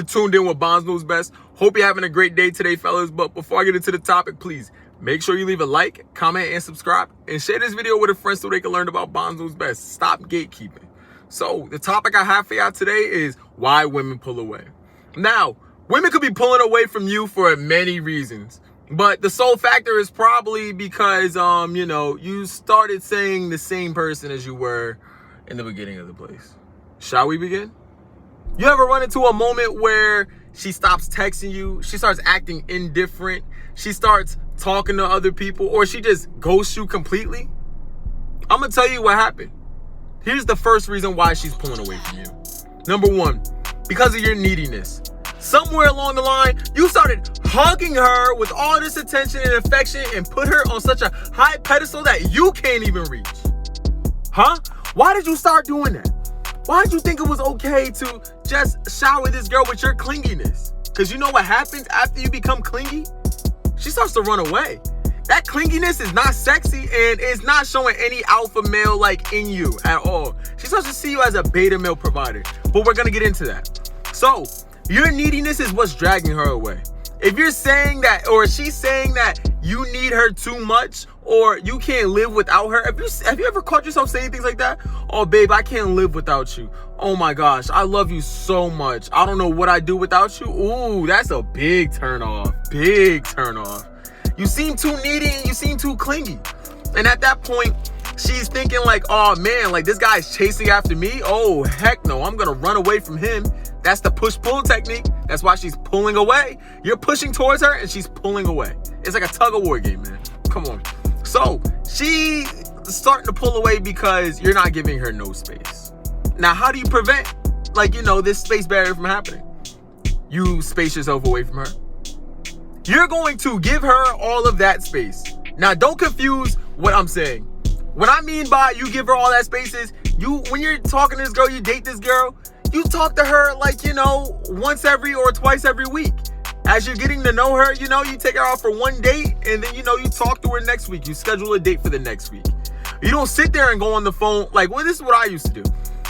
You're tuned in with Bonds Knows Best. Hope you're having a great day today, fellas. But before I get into the topic, please make sure you leave a like, comment, and subscribe. And share this video with a friend so they can learn about Bonds Knows Best. Stop gatekeeping. So the topic I have for y'all today is why women pull away. Now, women could be pulling away from you for many reasons. But the sole factor is probably because, you started saying the same person as you were in the beginning of the place. Shall we begin? You ever run into a moment where she stops texting you, she starts acting indifferent, she starts talking to other people, or she just ghosts you completely? I'm going to tell you what happened. Here's the first reason why she's pulling away from you. Number one, because of your neediness. Somewhere along the line, you started hugging her with all this attention and affection and put her on such a high pedestal that you can't even reach. Huh? Why did you start doing that? Why did you think it was okay to just shower this girl with your clinginess? Because you know what happens after you become clingy? She starts to run away. That clinginess is not sexy and it's not showing any alpha male like in you at all. She starts to see you as a beta male provider. But we're going to get into that. So, your neediness is what's dragging her away. If you're saying that, or she's saying that you need her too much, or you can't live without her. Have you ever caught yourself saying things like that? Oh, babe, I can't live without you. Oh my gosh, I love you so much. I don't know what I'd do without you. Ooh, that's a big turn off. Big turn off. You seem too needy and you seem too clingy. And at that point, she's thinking like, oh man, like this guy's chasing after me. Oh, heck no, I'm gonna run away from him. That's the push-pull technique. That's why she's pulling away. You're pushing towards her and she's pulling away. It's like a tug-of-war game, man. Come on. So, she's starting to pull away because you're not giving her no space. Now, how do you prevent, this space barrier from happening? You space yourself away from her. You're going to give her all of that space. Now, don't confuse what I'm saying. What I mean by you give her all that space is, when you're talking to this girl, you date this girl, you talk to her once every or twice every week. As you're getting to know her, you take her out for one date and then, you talk to her next week. You schedule a date for the next week. You don't sit there and go on the phone. This is what I used to do.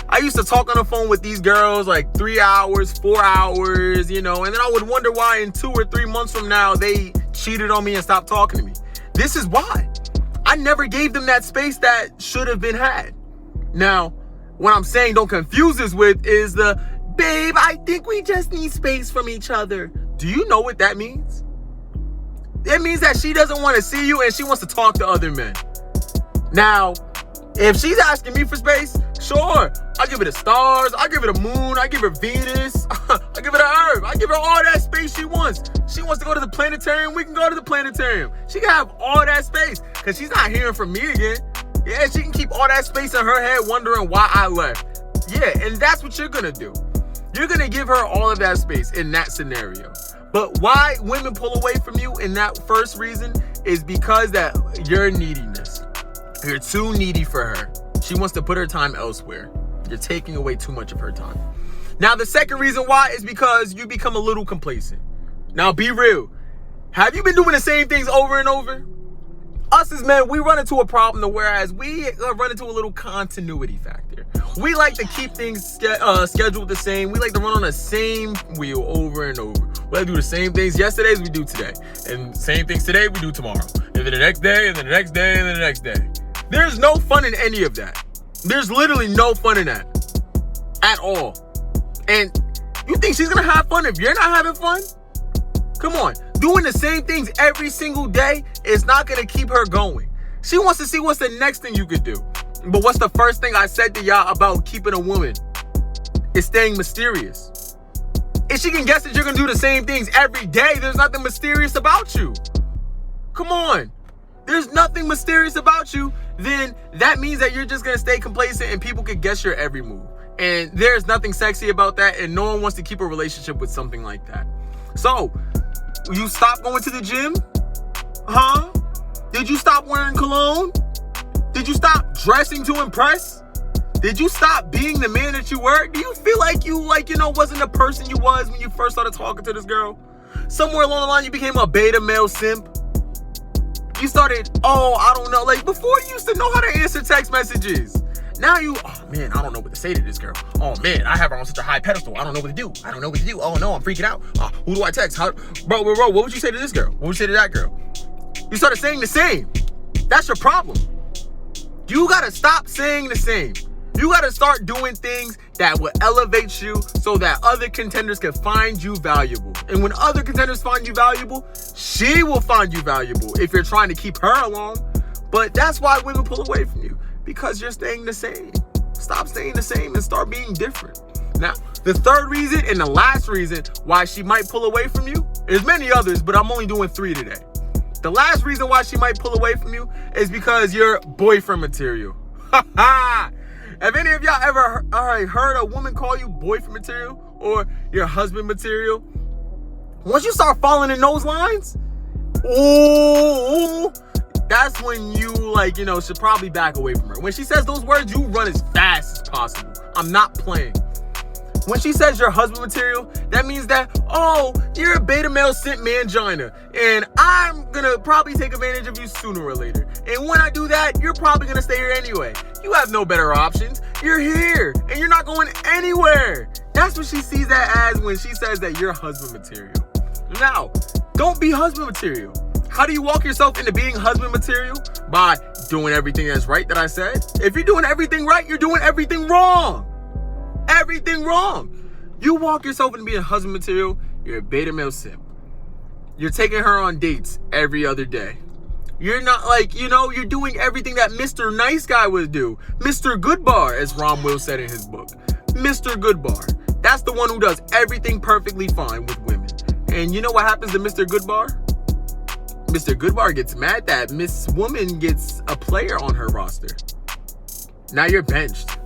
I used to talk on the phone with these girls 3 hours, 4 hours, and then I would wonder why in 2 or 3 months from now they cheated on me and stopped talking to me. This is why. I never gave them that space that should have been had. Now, what I'm saying, don't confuse this with, is the, babe, I think we just need space from each other. Do you know what that means? It means that she doesn't want to see you and she wants to talk to other men. Now, if she's asking me for space, sure, I'll give her the stars, I'll give her the moon, I'll give her Venus, I'll give her the Earth, I'll give her all that space she wants. She wants to go to the planetarium, we can go to the planetarium. She can have all that space because she's not hearing from me again. Yeah, she can keep all that space in her head wondering why I left. Yeah, and that's what you're going to do. You're going to give her all of that space in that scenario. But why women pull away from you in that first reason is because that your neediness. You're too needy for her. She wants to put her time elsewhere. You're taking away too much of her time. Now, the second reason why is because you become a little complacent. Now, be real. Have you been doing the same things over and over? Us as men, we run into a problem whereas we run into a little continuity factor. We like to keep things scheduled the same. We like to run on the same wheel over and over. We like to do the same things yesterday as we do today. And same things today we do tomorrow. And then the next day, and then the next day, and then the next day. There's no fun in any of that. There's literally no fun in that. At all. And you think she's going to have fun if you're not having fun? Come on. Doing the same things every single day is not going to keep her going. She wants to see what's the next thing you could do. But what's the first thing I said to y'all about keeping a woman? It's staying mysterious. If she can guess that you're going to do the same things every day, there's nothing mysterious about you. Come on. There's nothing mysterious about you. Then that means that you're just going to stay complacent and people can guess your every move. And there's nothing sexy about that. And no one wants to keep a relationship with something like that. So, you stop going to the gym? Huh? Did you stop wearing cologne? Did you stop dressing to impress? Did you stop being the man that you were? Do you feel like you, wasn't the person you was when you first started talking to this girl? Somewhere along the line, you became a beta male simp. You started, I don't know. Before you used to know how to answer text messages. Now you, oh man, I don't know what to say to this girl. Oh man, I have her on such a high pedestal. I don't know what to do. I don't know what to do. Oh no, I'm freaking out. Who do I text? Bro, what would you say to this girl? What would you say to that girl? You started saying the same. That's your problem. You gotta stop saying the same. You gotta start doing things that will elevate you so that other contenders can find you valuable. And when other contenders find you valuable, she will find you valuable if you're trying to keep her along. But that's why women pull away from you, because you're staying the same. Stop staying the same and start being different. Now, the third reason and the last reason why she might pull away from you, there's many others, but I'm only doing 3 today. The last reason why she might pull away from you is because you're boyfriend material. Have any of y'all ever heard a woman call you boyfriend material or your husband material? Once you start falling in those lines, ooh, that's when you should probably back away from her. When she says those words, you run as fast as possible. I'm not playing. When she says you're husband material, that means that, oh, you're a beta male simp mangina, and I'm gonna probably take advantage of you sooner or later. And when I do that, you're probably gonna stay here anyway. You have no better options. You're here, and you're not going anywhere. That's what she sees that as when she says that you're husband material. Now, don't be husband material. How do you walk yourself into being husband material? By doing everything that's right that I said. If you're doing everything right, you're doing everything wrong. Everything wrong. You walk yourself into being husband material, you're a beta male simp. You're taking her on dates every other day. You're not you're doing everything that Mr. Nice Guy would do. Mr. Goodbar, as Ron Will said in his book. Mr. Goodbar. That's the one who does everything perfectly fine with women. And you know what happens to Mr. Goodbar? Mr. Goodbar gets mad that Miss Woman gets a player on her roster. Now you're benched.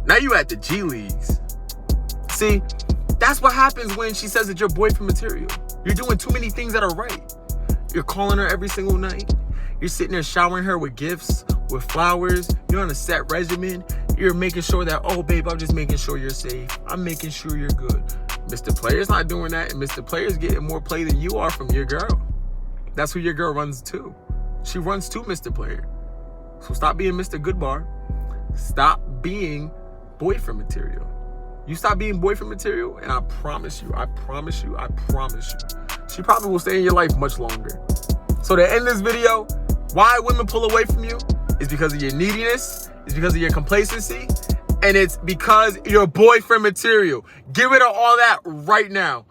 Now you at the G Leagues. See, that's what happens when she says that you're boyfriend material. You're doing too many things that are right. You're calling her every single night. You're sitting there showering her with gifts, with flowers. You're on a set regimen. You're making sure that, oh, babe, I'm just making sure you're safe. I'm making sure you're good. Mr. Player's not doing that, and Mr. Player's getting more play than you are from your girl. That's who your girl runs to. She runs to Mr. Player. So stop being Mr. Goodbar. Stop being boyfriend material. You stop being boyfriend material, and I promise you, she probably will stay in your life much longer. So to end this video, why women pull away from you is because of your neediness, it's because of your complacency, and it's because you're boyfriend material. Get rid of all that right now.